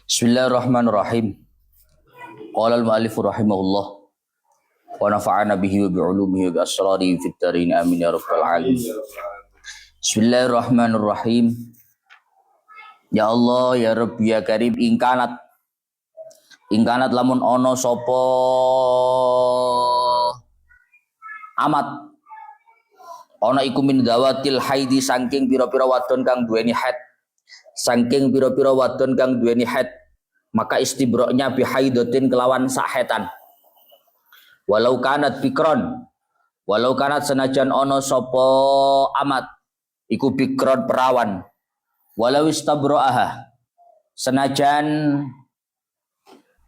Bismillahirrahmanirrahim. Qala al-mu'allif rahimahullah wa nafa'ana bihi wa bi'ulumihi wa bi asrarihi fid dharin amin ya rabbal alamin. Bismillahirrahmanirrahim. Ya Allah ya Rabbi ya Karim ingkanat lamun ono sapa amat ono iku min dawatil haidi saking pira-pira wadon kang duweni haid, saking pira-pira wadon kang duweni haid, maka istibroknya bihaidatin kelawan sahetan. Walau kanat bikron, walau kanat senajan ono sopo amat iku bikron perawan, walau istabro'aha senajan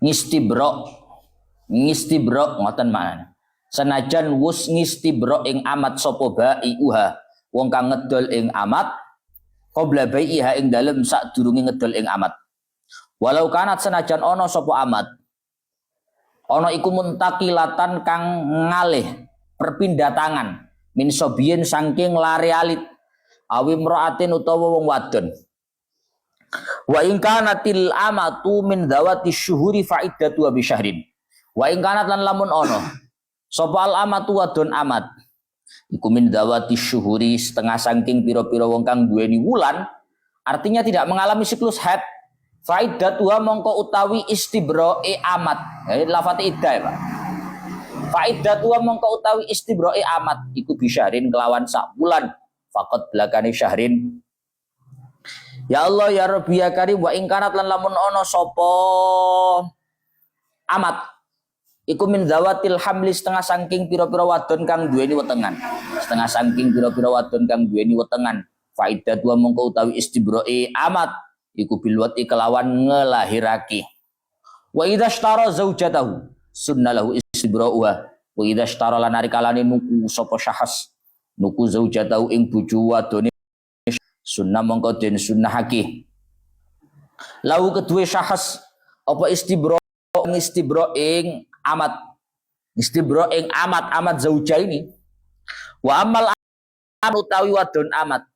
ngistibrok ngoten maknane, senajan wus ngistibrok ing amat sopo bai'uha wong kang ngedol ing amat qabla bai'iha ing dalem sadurunge ngedol ing amat. Walau kanat senajan ono sopo amat ono iku muntakilatan kang ngalih perpindah tangan min sobiyin saking lare alit awi mraatin utawa wong wadon. Wa in kanatil amatu min dawati syuhuri fa'iddatu bi syahrin. Wa in kanat lan lamun ono sapa al amatu wadon amat iku min dawati syuhuri setengah saking pira-pira wong kang duweni wulan, artinya tidak mengalami siklus haid. Fa'iddatuha mongko utawi istibroe amat. Jadi lafat iddah ya Pak. Fa'iddatuha mongko utawi istibroe amat iku bisyahrin kelawan sak bulan. Faqat belakane syahrin. Ya Allah ya Rabbi ya Karim wa in kanat lan lamun ono sapa amat iku min zawatil hamli setengah saking pira-pira wadon kang duweni wetengan. Setengah saking pira-pira wadon kang duweni wetengan. Fa'iddatuha mongko utawi istibroe amat iku bilwati kelawan ngelahirake. Wa idza ishtara zaujatahu sunnalahu istibra'uha. Wa idza ishtara lan arikalane nuku sapa syahas nuku zaujatahu ing bojo wadone sunnah mongko den sunnahake. Lahu kedue syahas apa istibra ing amat. Istibra ing amat zauja ini. Wa amal utawi wadon amat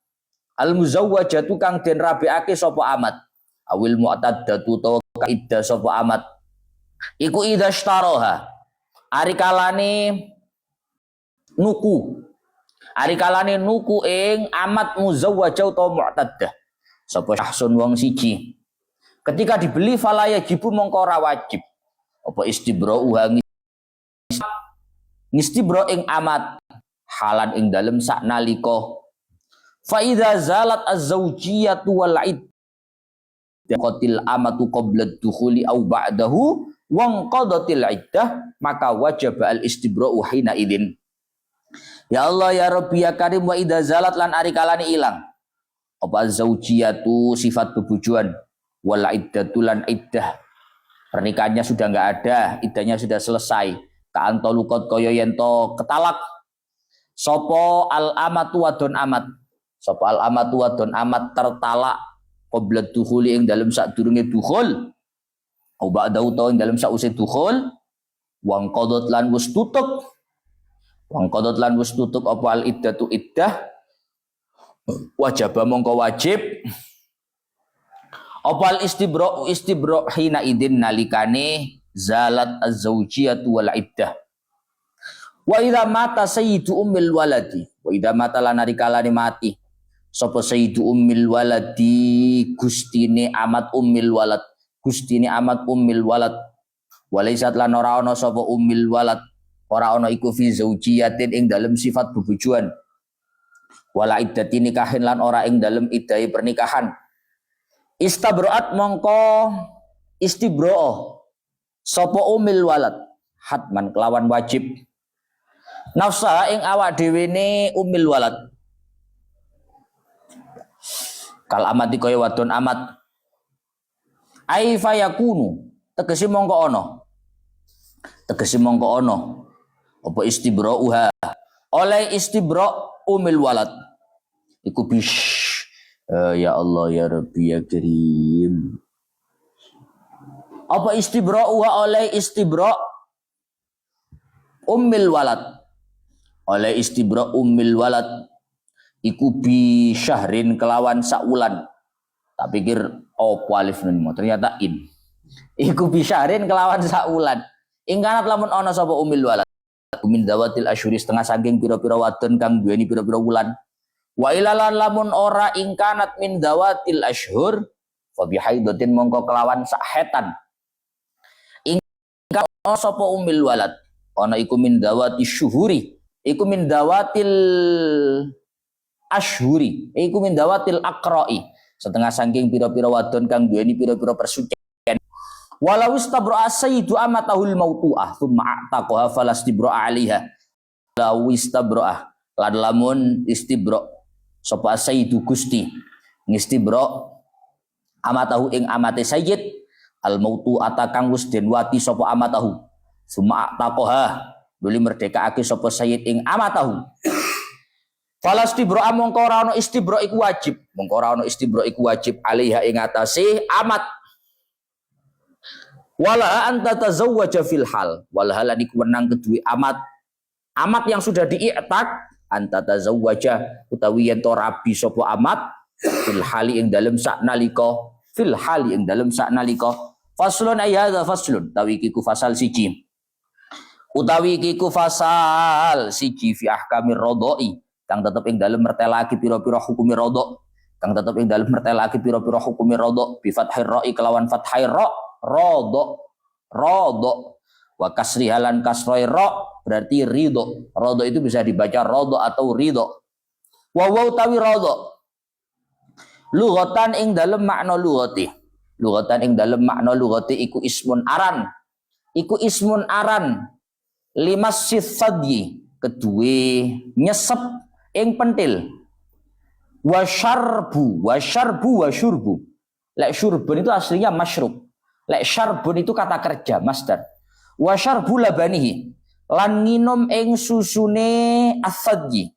al muzawwajatu kang den rabiake sapa amat awil mu'taddatu utawa iddah sapa amat iku idza ishtaraha arikalane nuku ing amat muzawwajah utawa mu'taddah sapa syahsun wong siji ketika dibeli falaya jibu mongko ora wajib apa istibra'uha ngistibra ing amat halan ing dalem saknalika fa idza zalat az-zawjiyatu wal iddah qatil amatu qabla ad-dukhuli aw ba'dahu wa qadatil iddah maka wajib al istibra'u hina idzin. Ya Allah ya Rabbi ya Karim wa idza zalat lan ari kalane ilang apa az-zawjiyatu sifat bebujuan wal iddatu lan iddah pernikahannya sudah enggak ada, iddahnya sudah selesai ka antolukot kaya yen to ketalak sapa al amatu wadon amat. Sapa al amatu wadon amat tertalak qabla dukhuli ing dalem sadurunge dukhul au ba'da utawa ing dalem sause dukhul wang qadot lan wis tutup apa al iddatu iddah wajib mongko wajib apa al istibra hina idin nalikane zalat az-zawjiyatu wal iddah. Wa idza mata sayyidu ummil waladi wa idza mata lan narikalane mati sapa sayyidu ummil waladi gustine amat ummil walad walaisat lan ora ana sapa ummil walad ora ana iku fi zaujiyatin ing dalem sifat bebujuan wala iddati nikahin lan ora ing dalem iddahi pernikahan istabroat mongko istibro'ah sapa ummil walad hatman kelawan wajib nafsa ing awak dhewe ne ummil walad kal amati kaya wadon amat ai fayakunu tegese mongko ana apa istibra'uha oleh istibra' umil walad iku ya Allah ya Rabbi ya Karim apa istibra'uha oleh istibra' ummil walad oleh istibra' ummil walad iku bi syahrin kelawan saulan Tak pikir opo alif nun mau, ternyata in. Iku bisyarin kelawan saulan. Ingkanat lamun ana sapa umil walad. Min dawatil asyuri setengah saking pira-pira wadon kang duweni pira-pira wulan. Wa ilalan lamun ora ingkanat min dawatil asyhur fa bihaidatin mongko kelawan sak hetan. Ingkan ana sapa umil walad. Ana iku min dawati syuhuri. Iku min dawatil asyhuri. Iku min dawatil aqra'i. Setengah saking pira-pira wadon kang duweni pira-pira persucian. Walau istabra sayyidu amatahul mautu'ah thumma a'taqaha falastibra 'alaiha. Walau istabra lan lamun istibra sapa sayyidu Gusti ngistibra amatahu ing amate sayyid al mautu'ata kang wis den wati sapa amatahu. Thumma a'taqaha nuli merdekaake sapa sayyid ing amatahu. Falastibra mongko ora ana istibra iku wajib, mongko ora ana istibra iku wajib alaiha ing atase amat. Wala anta tazawwaja fil hal, walha lan iku wenang kedue amat yang sudah diiktak anta tazawwaja utawi yen to rabi sapa amat fil hali ing dalem sak nalika faslun ayadha faslun utawi iki ku fasal siji fi ahkamir radai kang tetep ing dalem mertelake pira-pira hukumi rodok bi fathir ra'i kelawan fathai ra rodok wa kasri halan kasroi ra berarti ridho. Rodok itu bisa dibaca rodok atau ridho. Wa tawi rodok lughatan ing dalem makna lughati iku ismun aran limas sadyi kedue nyesep ing pentil wa syarbu lek syurbun itu aslinya masyrub, lek syarbun itu kata kerja masdar. Wa syarbu labanihi lan nginum ing susune as-sadyi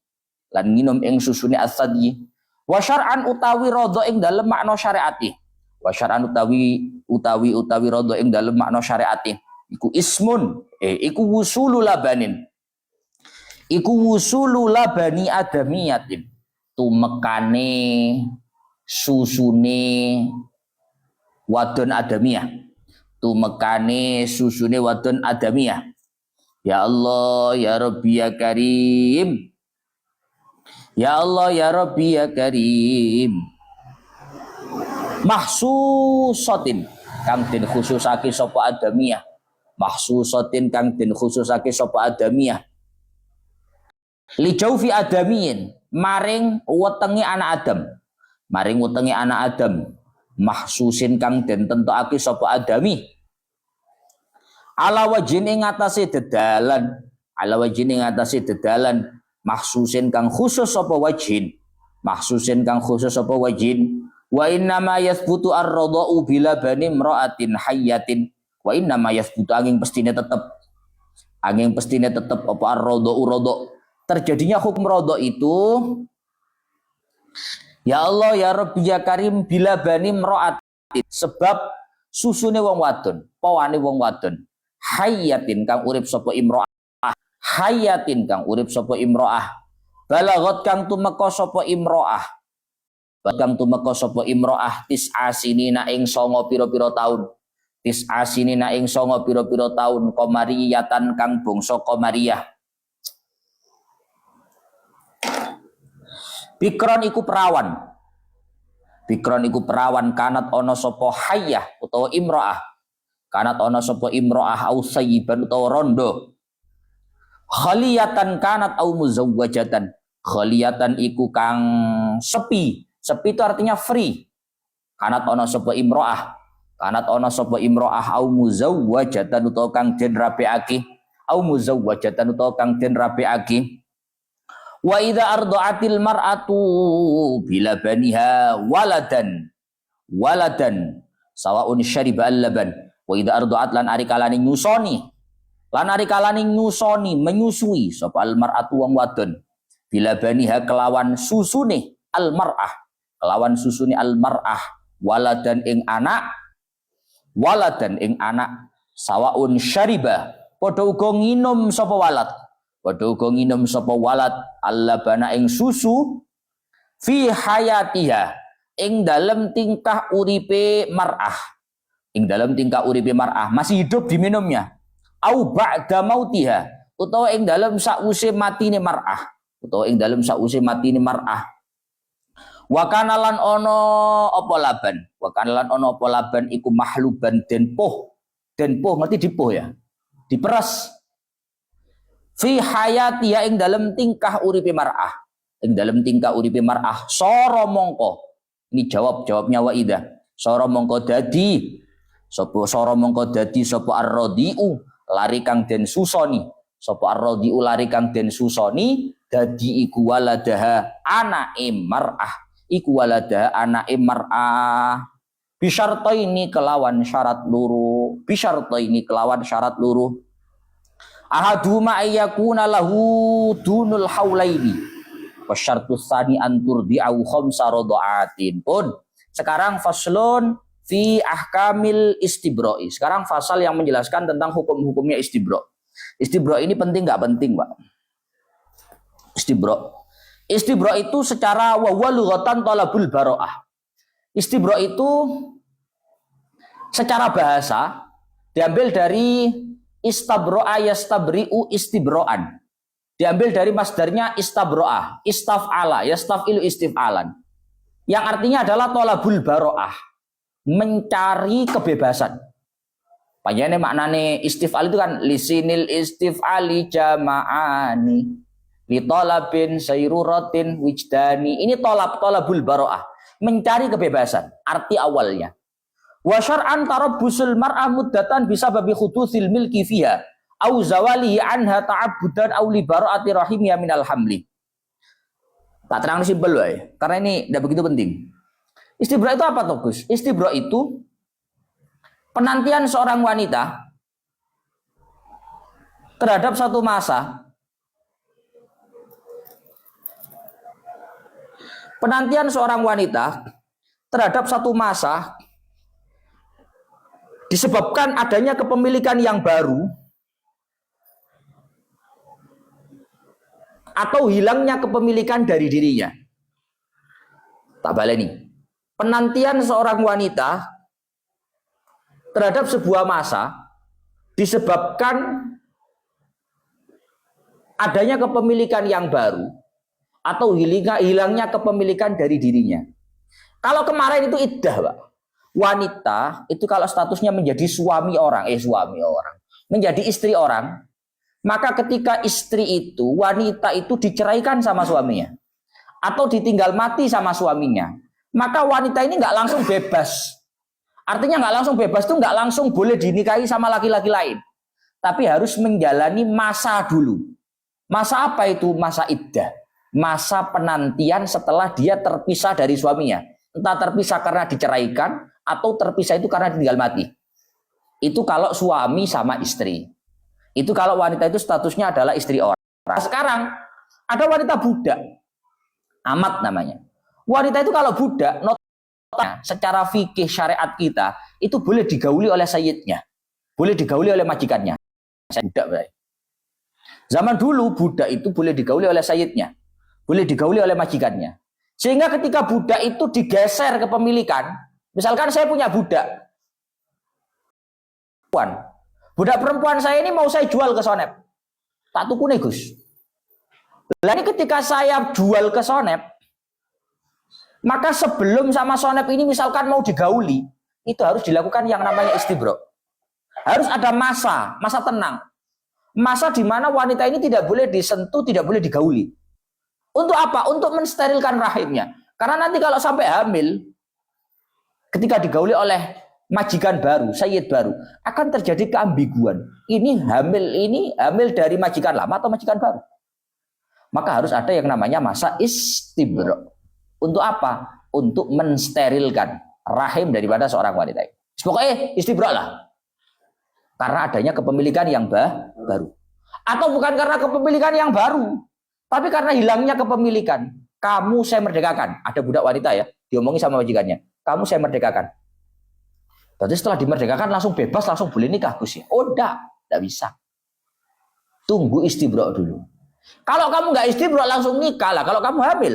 wa syar'an utawi radha ing dalem makna syariati radha ing dalem makna syariati iku ismun iku wusulu labani adamiyatin tumekane susune wadon adamiyah. Ya Allah ya Rabbi ya Karim, ya Allah ya Rabbi ya Karim. Mahsusatin kang den khususake sapa adamiyah. Li jaufi adamiyin maring wetenge anak Adam. Mahsusin kang den tentokake sapa adami. Ala wajin ing atase dedalan mahsusin kang khusus sapa wajin wa inna ma yathbutu ar-radha'u bila bani imra'atin hayyatin wa inna ma yathbutu angin pestine tetep apa ar-radha'u terjadinya hukum radha itu ya Allah ya Rabbi ya Karim bila bani imra'atin sebab susune wong wadon pawane wong wadon hayyatin kang urip sapa imro'ah balagot kang tumeka sapa imro'ah tis'asinina ing 9 pira-pira taun qamariyatan kang bangsa qamariyah. Bikron iku perawan kanat ana sapa hayyah utawa imro'ah au sayyiban utawa rondo. Khaliyatan kanat au muzawwajatan. Khaliyatan iku kang sepi itu artinya free. Kanat ana sapa imro'ah au muzawwajatan utawa kang den rabiake. Wa idza arda'atil mar'atu bila baniha waladan sawaun syariba al-laban. Wa idza arda'at lan ari kalane nyusoni menyusui sapa al-mar'atu wong wadon bila baniha kelawan susune al-mar'ah waladan ing anak sawaun syariba padha uga nginum sapa walad allabana ing susu fi hayatiha ing dalam tingkah uripe mar'ah. Ing dalam tingkah uripe mar'ah masih hidup diminumnya. Au ba'da mautiha utawa ing dalam sause matine mar'ah. Utawa ing dalam sause matine mar'ah. Wa kana lan ono apa laban? Wa kana lan ono apa laban iku mahluban den poh. Den poh ngerti dipoh ya? Diperes. Fi hayati ya ing dalam tingkah uripe mar'ah. Ing dalam tingkah uripe mar'ah soro mongko. Ini jawabnya Waidah. Soro mongko dadi sapa soro mongko dadi sapa ar-radiu lari kang den susoni. Sapa ar-radiu lari kang den susoni dadi iku waladaha anake mar'ah. Iku waladaha anake mar'ah. Bisyartaini kelawan syarat luru. Bisyartaini kelawan syarat luru. Ahaduma ayyakuna lahu dunul haulaini. Wasyartus tsani an turdi'u khamsa radha'atin. Pun sekarang faslun fi ahkamil istibro'i. Sekarang fasal yang menjelaskan tentang hukum-hukumnya istibro'. Istibro' ini penting nggak penting, Pak? Istibro'. Istibro' itu secara wa lughatan talabul baro'ah. Istibro' itu secara bahasa diambil dari istabro'a yastabri'u istibro'an. Diambil dari masdarnya istabro'ah, istaf'ala, yastafilu istif'alan. Yang artinya adalah tolabul baro'ah, mencari kebebasan. Panjangnya maknanya istif'al itu kan lisinil istif'ali jama'ani li tolabin sayruratin wijdani. Ini tolabul baro'ah, mencari kebebasan, arti awalnya. Wa syar'an tarabbusul mar'ah muddatan bisa babi khudusil milki fiha au zawalihi anha ta'abbudan au li bara'ati rahimnya minal hamli. Tak terang simpel wae, karena ini tidak begitu penting. Istibra itu apa toh, Gus? Istibra itu penantian seorang wanita terhadap satu masa. Penantian seorang wanita terhadap satu masa disebabkan adanya kepemilikan yang baru atau hilangnya kepemilikan dari dirinya. Tak baleni. Penantian seorang wanita terhadap sebuah masa disebabkan adanya kepemilikan yang baru atau hilangnya kepemilikan dari dirinya. Kalau kemarin itu iddah, Pak. Wanita itu kalau statusnya menjadi suami orang, menjadi istri orang, maka ketika istri itu, wanita itu diceraikan sama suaminya atau ditinggal mati sama suaminya, maka wanita ini nggak langsung bebas. Artinya nggak langsung bebas itu nggak langsung boleh dinikahi sama laki-laki lain, tapi harus menjalani masa dulu. Masa apa itu? Masa iddah, masa penantian setelah dia terpisah dari suaminya. Entah terpisah karena diceraikan atau terpisah itu karena tinggal mati. Itu kalau suami sama istri. Itu kalau wanita itu statusnya adalah istri orang. Sekarang ada wanita budak, amat namanya. Wanita itu kalau budak, notanya secara fikih syariat kita itu boleh digauli oleh sayyidnya, boleh digauli oleh majikannya. Budak berarti. Zaman dulu budak itu boleh digauli oleh sayyidnya, boleh digauli oleh majikannya. Sehingga ketika budak itu digeser kepemilikan, misalkan saya punya budak perempuan saya ini mau saya jual ke Sonep, tak tuku nih Gus. Lalu ketika saya jual ke Sonep, maka sebelum sama Sonep ini misalkan mau digauli, itu harus dilakukan yang namanya istibro. Harus ada masa tenang, masa di mana wanita ini tidak boleh disentuh, tidak boleh digauli. Untuk apa? Untuk mensterilkan rahimnya. Karena nanti kalau sampai hamil, ketika digauli oleh majikan baru, sayyid baru, akan terjadi keambiguan. Ini hamil dari majikan lama atau majikan baru. Maka harus ada yang namanya masa istibro. Untuk apa? Untuk mensterilkan rahim daripada seorang wanita. Pokoknya istibro lah. Karena adanya kepemilikan yang baru. Atau bukan karena kepemilikan yang baru, tapi karena hilangnya kepemilikan. Kamu saya merdekakan. Ada budak wanita ya, diomongi sama majikannya. Kamu saya merdekakan. Berarti setelah dimerdekakan langsung bebas, langsung boleh nikah Gus ya? Oh enggak bisa. Tunggu istibro dulu. Kalau kamu nggak istibro langsung nikah lah. Kalau kamu hamil,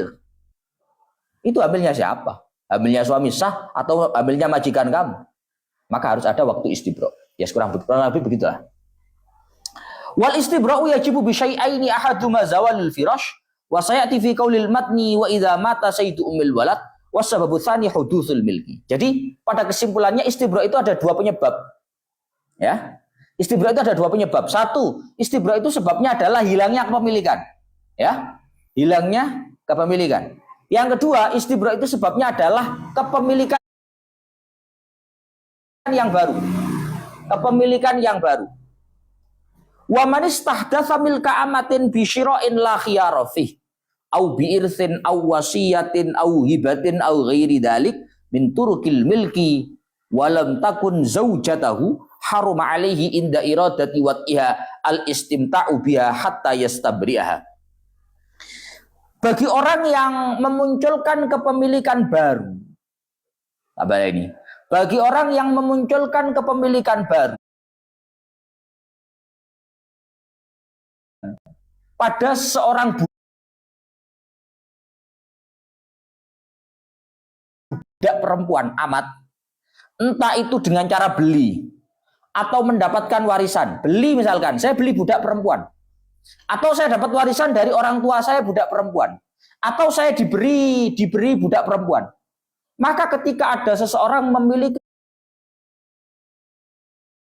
itu hamilnya siapa? hamilnya suami sah atau hamilnya majikan kamu, maka harus ada waktu istibra. Ya kurang lebih begitulah. Wal istibra'u yajibu bi syai'aini ahaduma zawalul firash wa sayati fi qaulil matni wa idza mata sayyidu ummil walad wa sababu tsani hudutsul milki. Jadi pada kesimpulannya istibra' itu ada dua penyebab. Ya. Istibra' itu ada dua penyebab. Satu, istibra' itu sebabnya adalah hilangnya kepemilikan. Ya. Hilangnya kepemilikan. Yang kedua, istibra' itu sebabnya adalah kepemilikan yang baru. Kepemilikan yang baru. Wa man istahdatsa milka amatin bi syira'in la khiyara fih au bi irthin au wasiyatin au hibatin au ghairi dalik min turukil milki wa lam takun zaujatahu haruma alaihi inda iradati wat'iha al istimta'u biha hatta yastabri'aha. Bagi orang yang memunculkan kepemilikan baru, apa ini? Bagi orang yang memunculkan kepemilikan baru pada seorang budak perempuan amat, entah itu dengan cara beli atau mendapatkan warisan. Beli misalkan, saya beli budak perempuan, atau saya dapat warisan dari orang tua saya budak perempuan, atau saya diberi budak perempuan. Maka ketika ada seseorang memiliki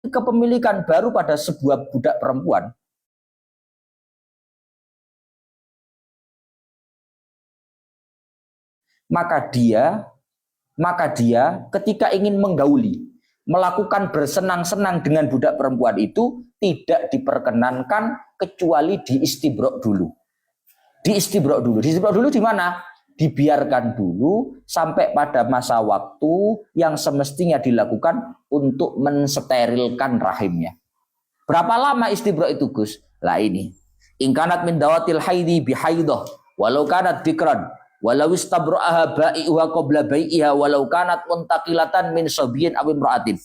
kepemilikan baru pada sebuah budak perempuan, maka dia ketika ingin menggauli, melakukan bersenang-senang dengan budak perempuan itu tidak diperkenankan kecuali diistibra' dulu. Diistibra' dulu. Diistibra' dulu di mana? Dibiarkan dulu sampai pada masa waktu yang semestinya dilakukan untuk mensterilkan rahimnya. Berapa lama istibra' itu, Gus? Lah ini. Ingkanat min dawatil haidi bihaidah walau kanat dikran walau istabra'aha ba'i'uha qabla bai'iha walau kanat muntaqilatan min sabiyin aw imra'atin.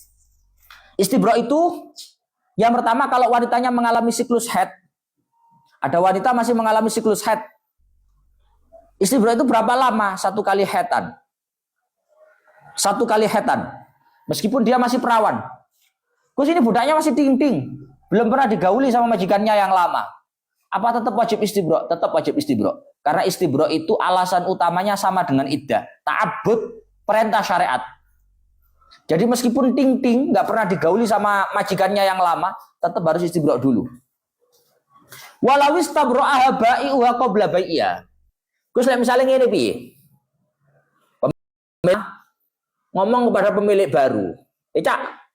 Istibra' itu yang pertama kalau wanitanya mengalami siklus haid. Ada wanita masih mengalami siklus haid. Istibra' itu berapa lama? Satu kali haidan. Satu kali haidan. Meskipun dia masih perawan. Gus ini budaknya masih ting-ting. Belum pernah digauli sama majikannya yang lama. Apa tetap wajib istibra'? Tetap wajib istibra'. Karena istibra' itu alasan utamanya sama dengan iddah. Ta'abbud perintah syariat. Jadi meskipun ting-ting, nggak pernah digauli sama majikannya yang lama, tetap harus istibra' dulu. Walau istabra'aha ba'i'uha qabla bai'iha. Gus misalnya ngene piye? Ngomong kepada pemilik baru. Cak,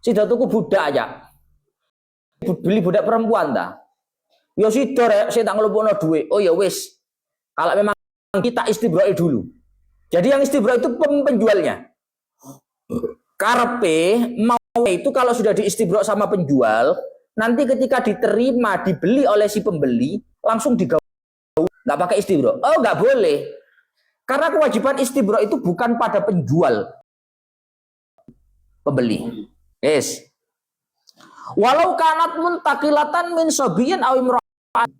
sida tuku budak aja. Beli budak perempuan ta? Ya sida rek, saya tak ngelupukno duit. Oh ya wis. Kalau memang kita istibra' dulu. Jadi yang istibra' itu penjualnya. Karepe mau itu kalau sudah diistibra' sama penjual, nanti ketika diterima, dibeli oleh si pembeli, langsung digauli. Nggak pakai istibra'. Oh, nggak boleh. Karena kewajiban istibra' itu bukan pada penjual, pembeli. Yes. Walau kanat muntaqilatan min sabiyin aw imra'atin.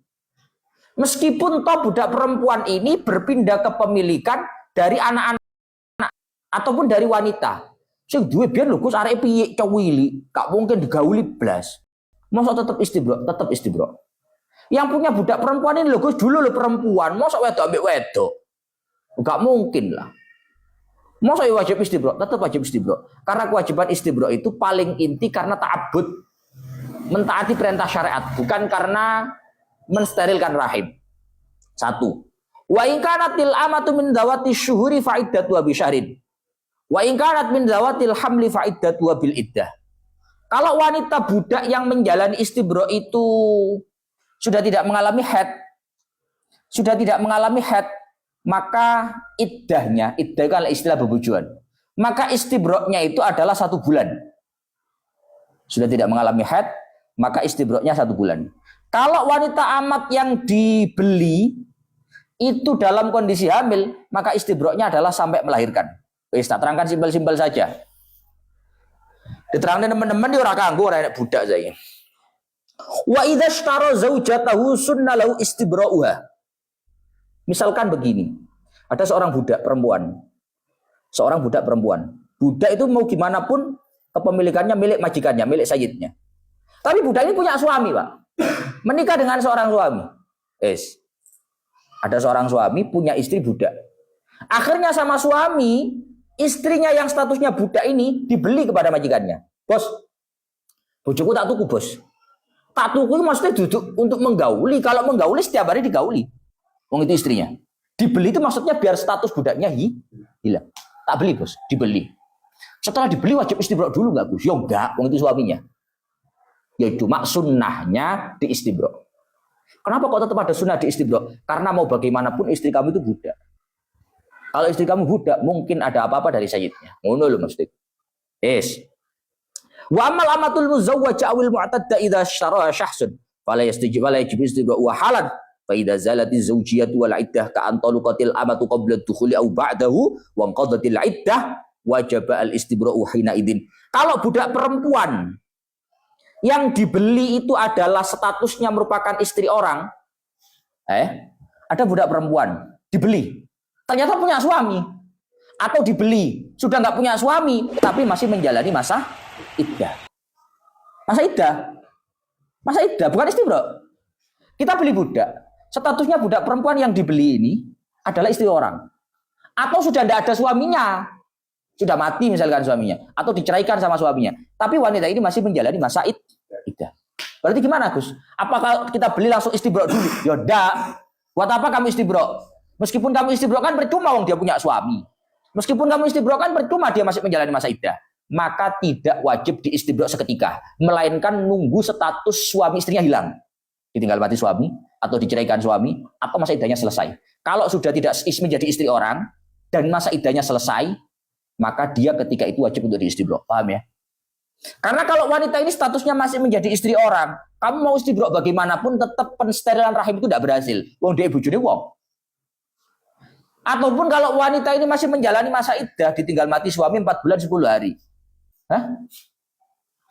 Meskipun toh budak perempuan ini berpindah kepemilikan dari anak-anak ataupun dari wanita. Sing duwe biyen lho Gus arek piye cowili, gak mungkin digauli blas. Mosok tetap istibra', tetap istibra'. Yang punya budak perempuan ini lho Gus dulu lho perempuan, mosok wedok ambek wedok. Gak mungkin lah. Mosok wajib istibra', tetap wajib istibra'. Karena kewajiban istibra' itu paling inti karena ta'abbud, mentaati perintah syariat, bukan karena mensterilkan rahim. Satu. Wa in kanatil amatu min dawati syuhuri fa iddatu bi syahrin. Wa in kanat min dawatil hamli fa iddatu bil iddah. Kalau wanita budak yang menjalani istibra' itu sudah tidak mengalami haid, maka iddahnya, iddah itu adalah istilah bebujuan. Maka istibra'-nya itu adalah 1 bulan. Sudah tidak mengalami haid, maka istibra'-nya 1 bulan. Kalau wanita amat yang dibeli itu dalam kondisi hamil, maka istibra'-nya adalah sampai melahirkan. Wis tak terangkan simpel-simpel saja. Diterangkan teman-teman di ora kanggo ora enek budak saya. Wa idza ishtara zaujatahu sunna lahu istibra'uha. Misalkan begini, ada seorang budak perempuan. Seorang budak perempuan. Budak itu mau gimana pun kepemilikannya milik majikannya, milik sayyidnya. Tapi budak ini punya suami, Pak. Menikah dengan seorang suami. Ada seorang suami punya istri budak. Akhirnya sama suami, istrinya yang statusnya budak ini dibeli kepada majikannya. Bos, bojoku tak tuku, bos. Tak tuku itu maksudnya duduk untuk menggauli. Kalau menggauli setiap hari digauli. Wong itu istrinya. Dibeli itu maksudnya biar status budaknya hilang. Tak beli, bos, dibeli. Setelah dibeli wajib istibro dulu nggak, Gus? Ya enggak, wong itu suaminya. Ya cuma sunnahnya di istibro. Kenapa kok tetap ada sunnah di istibro? Karena mau bagaimanapun istri kamu itu budak. Kalau istri kamu budak, mungkin ada apa-apa dari sayyidnya. Ngono lho mesti. Wa amal amatul muzawwajah awil mu'tadda idza syaraha syahsun fala yastajib wala yajib istibra wa halan fa idza zalatiz zawjiyatu wal iddah ka antaluqatil amatu qabla ad-dukhuli aw ba'dahu wa qadatil iddah wajaba al istibra'u hina idin. Kalau budak perempuan yang dibeli itu adalah statusnya merupakan istri orang, ada budak perempuan dibeli, ternyata punya suami, atau dibeli sudah nggak punya suami tapi masih menjalani masa iddah. Masa iddah bukan istibra. Kita beli budak, statusnya budak perempuan yang dibeli ini adalah istri orang, atau sudah tidak ada suaminya, sudah mati misalkan suaminya, atau diceraikan sama suaminya, tapi wanita ini masih menjalani masa iddah. Berarti gimana, Gus? Apakah kita beli langsung istibra dulu? Ya enggak. Buat apa kamu istibra? Meskipun kamu istibra kan percuma wong dia punya suami. Meskipun kamu istibra kan percuma dia masih menjalani masa iddah. Maka tidak wajib diistibra seketika, melainkan nunggu status suami istrinya hilang. Ditinggal mati suami, atau diceraikan suami, atau masa iddahnya selesai. Kalau sudah tidak menjadi istri orang, dan masa iddahnya selesai, maka dia ketika itu wajib untuk diistibra. Paham ya? Karena kalau wanita ini statusnya masih menjadi istri orang, kamu mau istibra bagaimanapun tetap pensterilan rahim itu tidak berhasil. Wong dia bojone wong. Ataupun kalau wanita ini masih menjalani masa iddah, ditinggal mati suami 4 bulan 10 hari.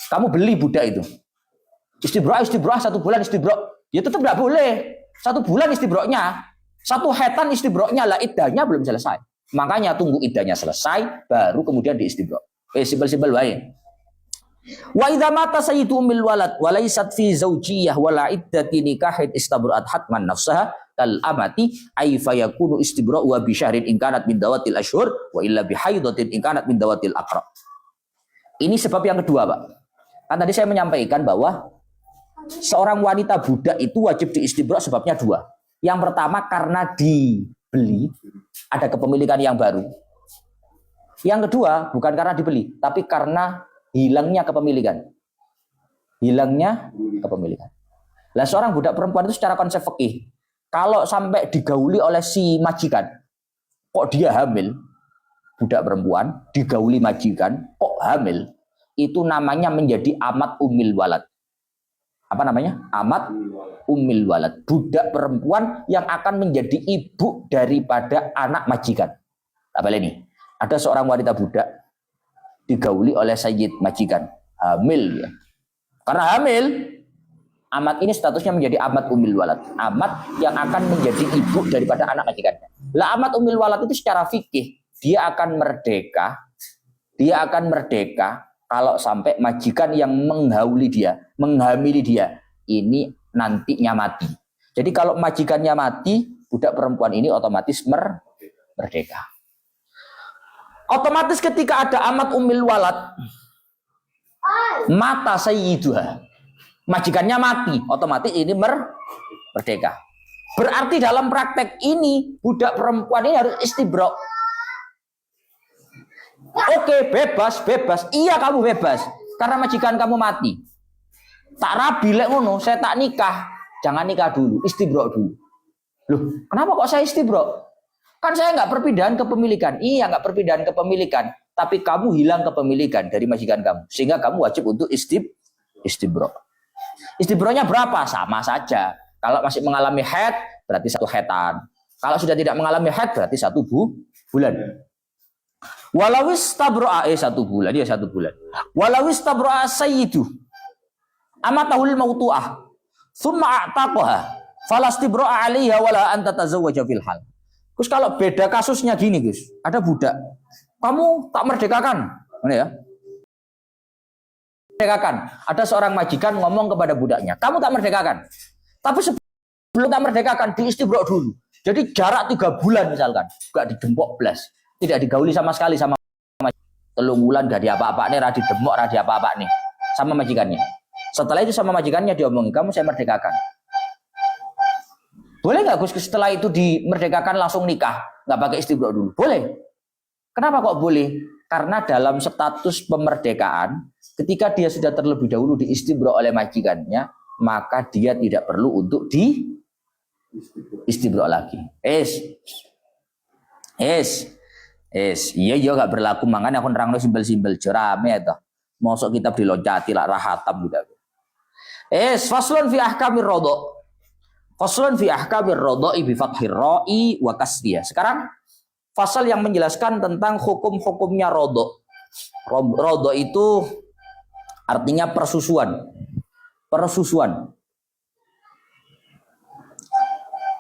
Kamu beli budak itu. Istibra 1 bulan istibra. Ya tetap tidak boleh. 1 bulan istibroknya. 1 hetan istibroknya lah, iddahnya belum selesai. Makanya tunggu iddahnya selesai, baru kemudian diistibra. Simpel-simpel baik. Wa idza mata sayyidu ummil walad wa laysat fi zawjiyah wala iddati nikahin istabrat hatman nafsaha kal amati ay fayakunu istibra'u wa bi syahrin in kanat min dawatil ashhur wa illa bi haidatin in kanat min dawatil aqra. Ini sebab yang kedua, Pak. Kan tadi saya menyampaikan bahwa seorang wanita budak itu wajib diistibra sebabnya 2. Yang pertama karena dibeli, ada kepemilikan yang baru. Yang kedua bukan karena dibeli, tapi karena hilangnya kepemilikan. Lah seorang budak perempuan itu secara konsep fikih, kalau sampai digauli oleh si majikan, kok dia hamil, budak perempuan digauli majikan, kok hamil, itu namanya menjadi amat umil walad. Apa namanya? Amat umil walad. Budak perempuan yang akan menjadi ibu daripada anak majikan. Apa ini? Ada seorang wanita budak digauli oleh sayyid majikan, hamil ya. Karena hamil, amat ini statusnya menjadi amat umil walad. Amat yang akan menjadi ibu daripada anak majikannya. Lah amat umil walad itu secara fikih dia akan merdeka. Kalau sampai majikan yang menghamili dia ini nantinya mati. Jadi kalau majikannya mati, budak perempuan ini otomatis merdeka. Otomatis ketika ada amat umil walad, mata sayyiduha, majikannya mati, otomatis ini merdeka. Berarti dalam praktek ini budak perempuan ini harus istibra. Oke, bebas. Iya kamu bebas karena majikan kamu mati. Tak rabi lek ngono, saya tak nikah. Jangan nikah dulu, istibra dulu. Loh, kenapa kok saya istibra? Kan saya nggak perpindahan kepemilikan. Iya, nggak perpindahan kepemilikan, tapi kamu hilang kepemilikan dari majikan kamu, sehingga kamu wajib untuk istibra. Istibranya berapa? Sama saja. Kalau masih mengalami haid, berarti 1 hetan. Kalau sudah tidak mengalami haid, berarti 1 bulan. Walawis tabro'a 1 bulan, dia 1 bulan. Walawis tabro'a sayyidu amatahul mautu'ah summa a'taqaha falastibro'a 'alaiha wala anta tazawwaja fil hal. Terus kalau beda kasusnya gini, Gus. Ada budak kamu tak merdekakan. Ini ya. Merdekakan. Ada seorang majikan ngomong kepada budaknya, kamu tak merdekakan. Tapi sebelum tak merdekakan, diistibrok dulu. Jadi jarak 3 bulan misalkan, gak didempok belas, tidak digauli sama sekali sama majikan. 3 bulan gak diapa-apa nih, radi demok, radi apa-apa nih sama majikannya. Setelah itu sama majikannya diomongin, kamu saya merdekakan. Boleh nggak Gus setelah itu dimerdekakan langsung nikah, nggak pakai istibrok dulu? Boleh. Kenapa kok boleh? Karena dalam status pemerdekaan, ketika dia sudah terlebih dahulu diistibrok oleh majikannya, maka dia tidak perlu untuk di istibrok lagi. Iya nggak berlaku, makanya aku nerangno simbol-simbol jerame itu. Mosok kitab diloncati lah rahatam gitu. Faslun fi ahkamir rodok. Faslun fi ahkamir rodok bi fathir ra'i wa kasriyah. Sekarang fasal yang menjelaskan tentang hukum-hukumnya rodok. Rodok itu artinya persusuan. Persusuan.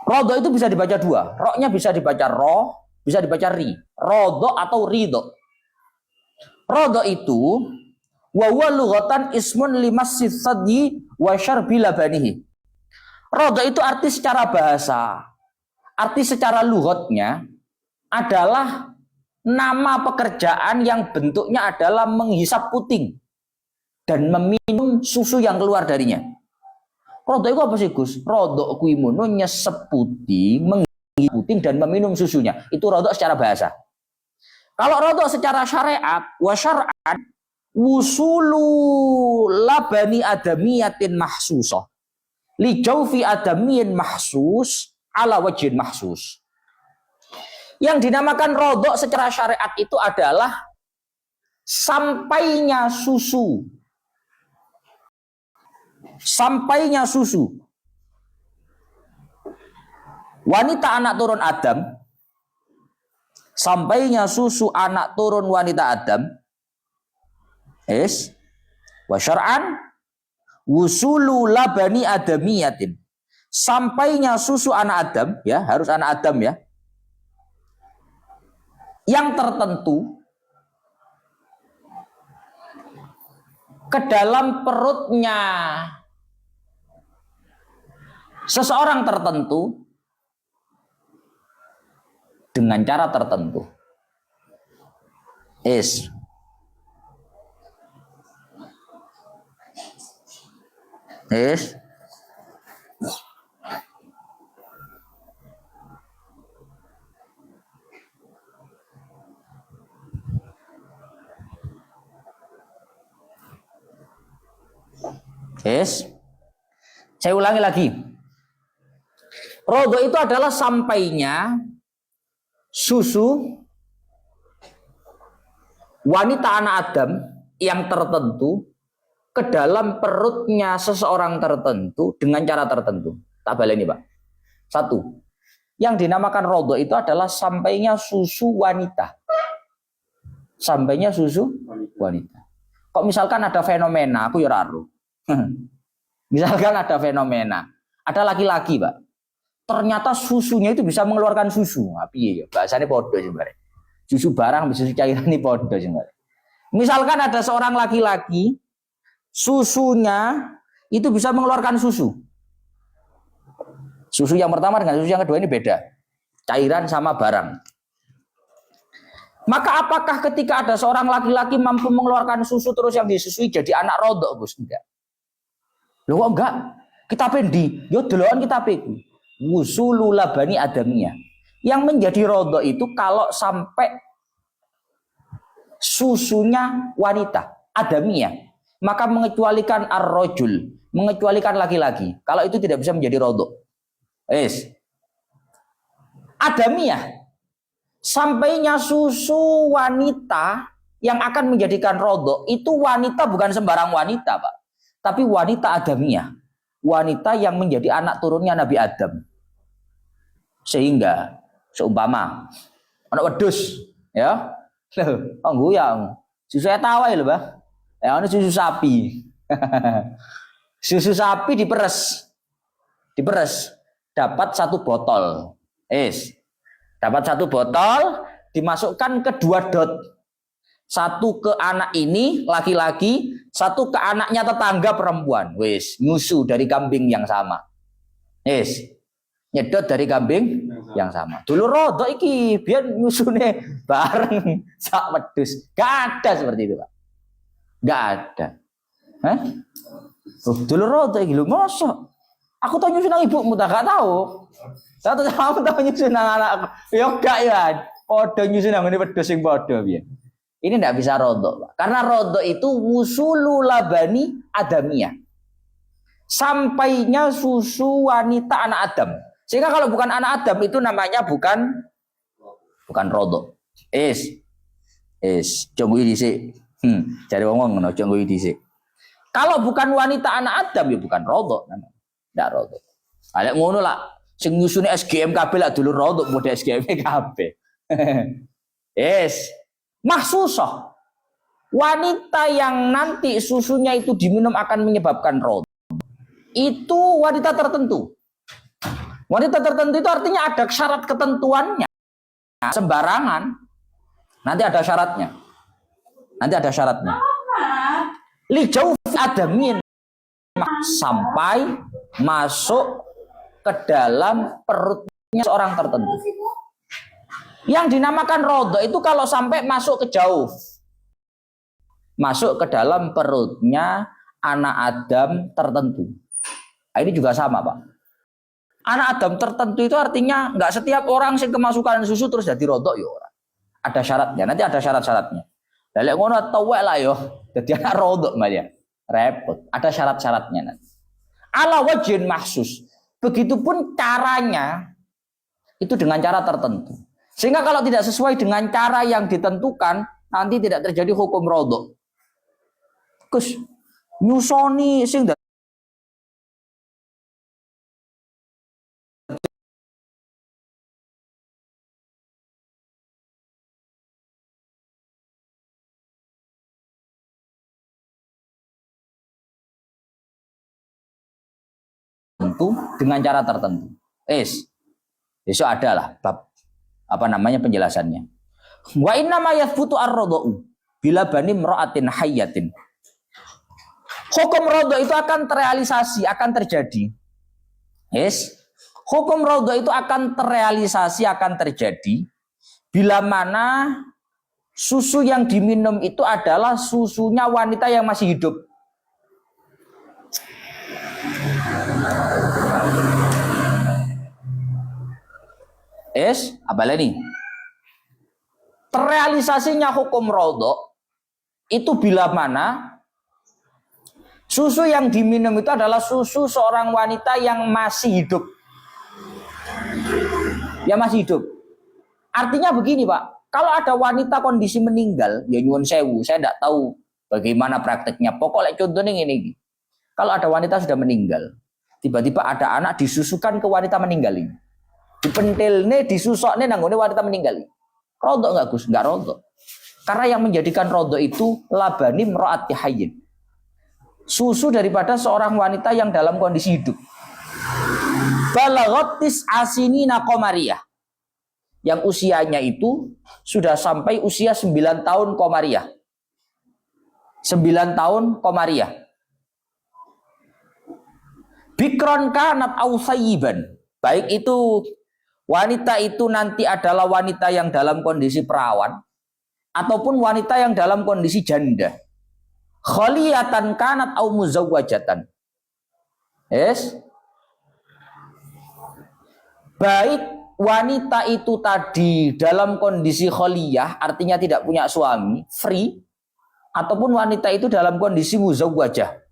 Rodok itu bisa dibaca dua. Roknya bisa dibaca ro, bisa dibaca ri. Rodok atau ridho. Rodok itu wa huwa lughatan ismun limassis sadyi wa syarbi labanihi. Rodok itu arti secara bahasa. Arti secara lughatnya adalah nama pekerjaan yang bentuknya adalah menghisap puting dan meminum susu yang keluar darinya. Rodok itu apa sih Gus? Rodok kuwi mono nyesep puting, menghisap puting dan meminum susunya. Itu rodok secara bahasa. Kalau rodok secara syariat, wa syar'an wusulu labani adamiyatin mahsusah li jaufi adamiyin mahsus ala wajhin mahsus. Yang dinamakan rodok secara syariat itu adalah sampainya susu. Sampainya susu. Wanita anak turun Adam. Sampainya susu anak turun wanita Adam. Wa syar'an wusulu labani adamiyatin. Sampainya susu anak Adam, ya, harus anak Adam ya. Yang tertentu ke dalam perutnya seseorang tertentu dengan cara tertentu. Saya ulangi lagi. Rodok itu adalah sampainya susu wanita anak Adam yang tertentu ke dalam perutnya seseorang tertentu dengan cara tertentu. Tak baleni Pak. 1. Yang dinamakan rodok itu adalah sampainya susu wanita. Sampainya susu wanita. Kok misalkan ada fenomena, aku ya raru. Misalkan ada fenomena, ada laki-laki, Pak. Ternyata susunya itu bisa mengeluarkan susu. Tapi ya, bahasanya podo sebenarnya. Susu barang, susu cairan ini podo sebenarnya. Misalkan ada seorang laki-laki, susunya itu bisa mengeluarkan susu. Susu yang pertama dengan susu yang kedua ini beda. Cairan sama barang. Maka apakah ketika ada seorang laki-laki mampu mengeluarkan susu terus yang disusui jadi anak rodok, Gus? Enggak. Loh kok enggak? Kita pendi, yo delokan kita peku. Wusulu labani adamiyah. Yang menjadi rodok itu kalau sampai susunya wanita, adamiyah, maka mengecualikan ar-rajul, mengecualikan laki-laki. Kalau itu tidak bisa menjadi rodok. Adamiyah, sampainya susu wanita yang akan menjadikan rodok itu wanita bukan sembarang wanita, Pak. Tapi wanita adamiyah, wanita yang menjadi anak turunnya Nabi Adam. Sehingga seumpama anak wedhus, ya. Loh, guyang. Susu etawai lho, Pak. Ya ono susu sapi. Susu sapi diperes. Dapat 1 botol. Dapat 1 botol dimasukkan ke 2 dot. Satu ke anak ini laki-laki, satu ke anaknya tetangga perempuan. Wis, nyusu dari kambing yang sama. Wis. Nyedot dari kambing yang sama. Dulu rodok iki biar nyusune bareng sak wedhus. Gak ada seperti itu, Pak. Gak ada. Hah? Dulu rodok iki lho, mosok. Aku tahu nyusun nang ibumu tak gak tahu. Satu kamu tahu nyusun nang anakku. Yo gak ya. Padha nyusun nang ngene wedhus sing padha piye. Ini tidak bisa rodok, Pak. Karena rodok itu wusulu labani adamiyah. Sampainya susu wanita anak Adam. Sehingga kalau bukan anak Adam itu namanya bukan rodok. Jonggo dhisik. Cari wong ngono, jonggo dhisik. Kalau bukan wanita anak Adam ya bukan rodok namanya. Ndak rodok. Alek ngono lah. Sing nyusune SGM kabeh lah dulu rodok model SGM kabeh. Mahsusah. Wanita yang nanti susunya itu diminum akan menyebabkan rodok. Itu wanita tertentu. Wanita tertentu itu artinya ada syarat ketentuannya. Sembarangan. Nanti ada syaratnya. Li jauh adamin. Sampai masuk ke dalam perutnya seorang tertentu. Yang dinamakan rodok itu kalau sampai masuk ke jauh. Masuk ke dalam perutnya anak Adam tertentu. Nah, ini juga sama, Pak. Anak Adam tertentu itu artinya nggak setiap orang yang kemasukan susu terus jadi rodok ya orang. Ada syaratnya, nanti ada syarat-syaratnya. Lek ngono tewek lah yo, jadi anak rodok malah. Repot, ada syarat-syaratnya nanti. Ala wajhin mahsus. Begitupun caranya itu dengan cara tertentu. Sehingga kalau tidak sesuai dengan cara yang ditentukan, nanti tidak terjadi hukum rodok. Gus, nyusoni sing tentu dengan cara tertentu. Besok ada lah bab penjelasannya. Wa inna ma yathbutu ar-rodok bila bani mra'atin hayyatin. Hukum rodok itu akan terrealisasi, akan terjadi. Hukum rodok itu akan terrealisasi, akan terjadi bila mana susu yang diminum itu adalah susunya wanita yang masih hidup. Apa lagi? Terrealisasinya hukum rodok itu bila mana susu yang diminum itu adalah susu seorang wanita yang masih hidup. Ya masih hidup. Artinya begini, Pak. Kalau ada wanita kondisi meninggal, ya nyuwun sewu, saya tidak tahu bagaimana prakteknya. Pokoknya contohnya ini. Kalau ada wanita sudah meninggal, tiba-tiba ada anak disusukan ke wanita meninggal ini. Dipentilne, disusokne nanggone wanita meninggal ini. Rodok enggak, Gus? Enggak rodok. Karena yang menjadikan rodok itu labani mra'ati hayyin. Susu daripada seorang wanita yang dalam kondisi hidup. Balaghatis asinina qamariyah. Yang usianya itu sudah sampai usia 9 tahun qamariyah. 9 tahun qamariyah. Bikron kanat au sayyiban. Baik itu wanita itu nanti adalah wanita yang dalam kondisi perawan ataupun wanita yang dalam kondisi janda. Khaliyatan kanat au muzawwajatan. Baik wanita itu tadi dalam kondisi khaliyah, artinya tidak punya suami, free, ataupun wanita itu dalam kondisi muzawwajah.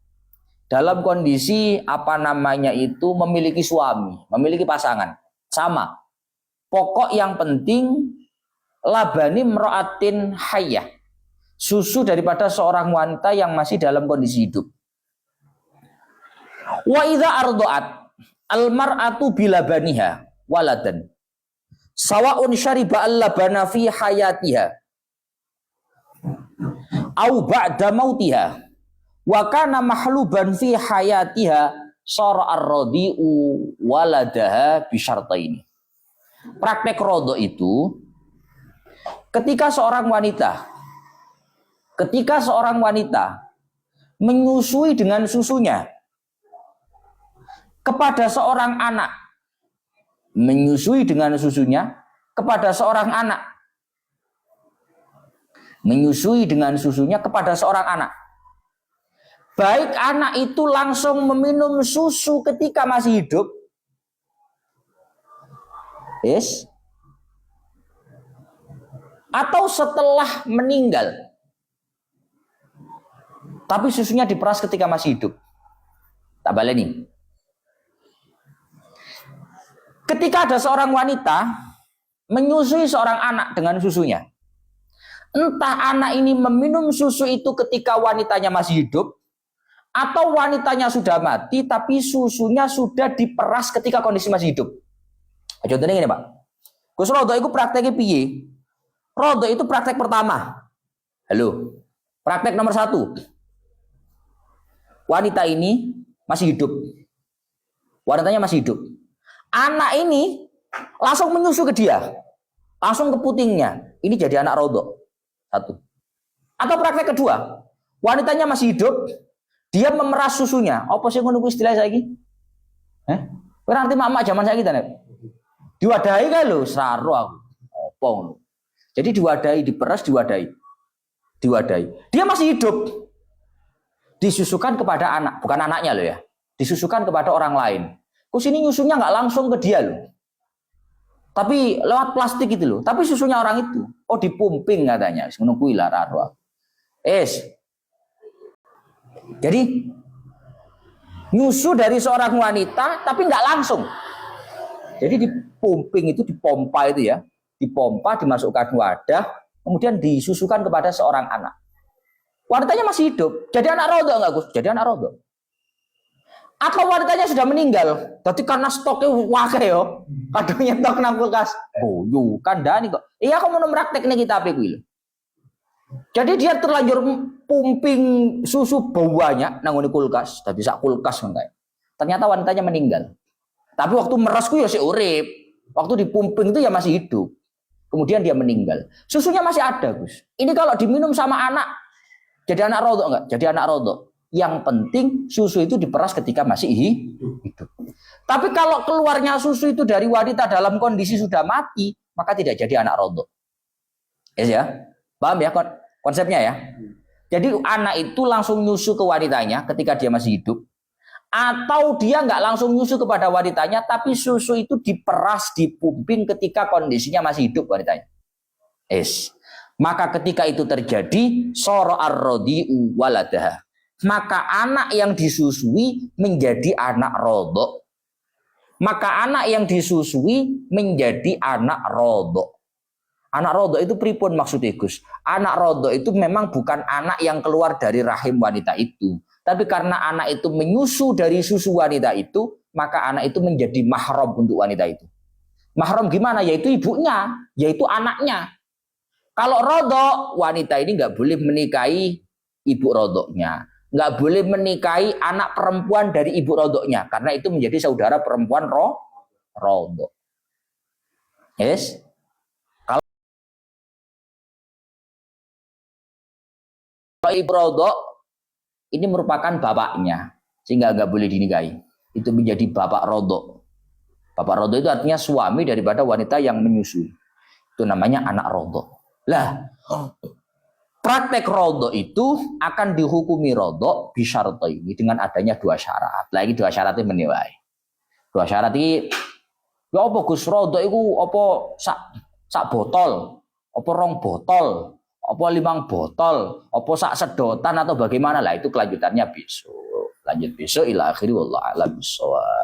Dalam kondisi memiliki suami, memiliki pasangan. Sama. Pokok yang penting labani mra'atin hayyah. Susu daripada seorang wanita yang masih dalam kondisi hidup. Wa idza arda'at al-mar'atu bilabaniha waladan. Sawa'un syariba al-labana fi hayatiha au ba'da mautiha wa kana mahluban fi hayatiha sara ar-radi'u waladaha bi syartaini. Praktek rodok itu ketika seorang wanita menyusui dengan susunya kepada seorang anak, menyusui dengan susunya kepada seorang anak, menyusui dengan susunya kepada seorang anak, baik anak itu langsung meminum susu ketika masih hidup, atau setelah meninggal, tapi susunya diperas ketika masih hidup. Tak baleni. Ketika ada seorang wanita menyusui seorang anak dengan susunya, entah anak ini meminum susu itu ketika wanitanya masih hidup, atau wanitanya sudah mati tapi susunya sudah diperas ketika kondisi masih hidup. Contohnya ini Pak, Gus Rodo itu prakteknya piye? Rodo itu praktek pertama. Halo, praktek nomor 1. Wanita ini masih hidup. Wanitanya masih hidup. Anak ini langsung menyusu ke dia. Langsung ke putingnya. Ini jadi anak Rodo. 1. Atau praktek kedua. Wanitanya masih hidup. Dia memeras susunya. Apa sih ngono istilah saiki? Berarti mak-mak zaman saiki ta, Nek? Diwadahi kan lho, saro aku. Apa ngono? Jadi diwadahi, diperas, diwadahi. Dia masih hidup. Disusukan kepada anak, bukan anaknya loh ya. Disusukan kepada orang lain. Kus ini nyusunya nggak langsung ke dia loh. Tapi lewat plastik gitu loh. Tapi susunya orang itu. Oh dipumping katanya. Menunggu lah raro. Jadi nyusu dari seorang wanita tapi nggak langsung. Jadi dipumping itu, dipompa itu ya. Dipompa, dimasukkan wadah, kemudian disusukan kepada seorang anak. Wanitanya masih hidup. Jadi anak Rodo enggak, Gus? Jadi anak Rodo. Atau wanitanya sudah meninggal. Jadi karena stoknya wakil ya. Kadang nyetok nang kulkas. Oh, yo kandhani kok. Iya aku mau praktekne kita apa kuwi lho. Jadi dia terlanjur pumping susu banyak nang kulkas. Dadi sak kulkas ngono kae. Ternyata wanitanya meninggal. Tapi waktu meres ku ya sik urip. Waktu dipumping itu ya masih hidup. Kemudian dia meninggal. Susunya masih ada, Gus. Ini kalau diminum sama anak, jadi anak Rodo enggak? Jadi anak Rodo. Yang penting susu itu diperas ketika masih hidup. Tapi kalau keluarnya susu itu dari wanita dalam kondisi sudah mati, maka tidak jadi anak Rodo. Yes, ya? Paham ya konsepnya ya? Jadi anak itu langsung nyusu ke wanitanya ketika dia masih hidup. Atau dia nggak langsung nyusu kepada wanitanya, tapi susu itu diperas, dipumping ketika kondisinya masih hidup wanitanya. Maka ketika itu terjadi, soro ar-rodi'u waladaha. Maka anak yang disusui menjadi anak Rodo. Maka anak yang disusui menjadi anak Rodo. Anak Rodo itu pripun maksudnya, Gus? Anak Rodo itu memang bukan anak yang keluar dari rahim wanita itu. Tapi karena anak itu menyusu dari susu wanita itu, maka anak itu menjadi mahram untuk wanita itu. Mahram gimana? Yaitu ibunya, yaitu anaknya. Kalau Rodo, wanita ini nggak boleh menikahi ibu Rodoknya. Nggak boleh menikahi anak perempuan dari ibu Rodoknya. Karena itu menjadi saudara perempuan Rodo. Yes? Kalau ibu Rodok, ini merupakan bapaknya, sehingga nggak boleh dinikahi. Itu menjadi bapak Rodo. Bapak Rodo itu artinya suami daripada wanita yang menyusui. Itu namanya anak Rodo. Lah, praktek Rodo itu akan dihukumi Rodo bisyarataini dengan adanya 2 syarat. Lagi 2 syarat itu menilai. 2 syarat ini, ya apa Gus Rodo itu apa sak botol, apa 2 botol, apa 5 botol, apa sak sedotan atau bagaimana lah itu kelanjutannya besok. Lanjut besok ila akhiri wallahu a'lam bissawab.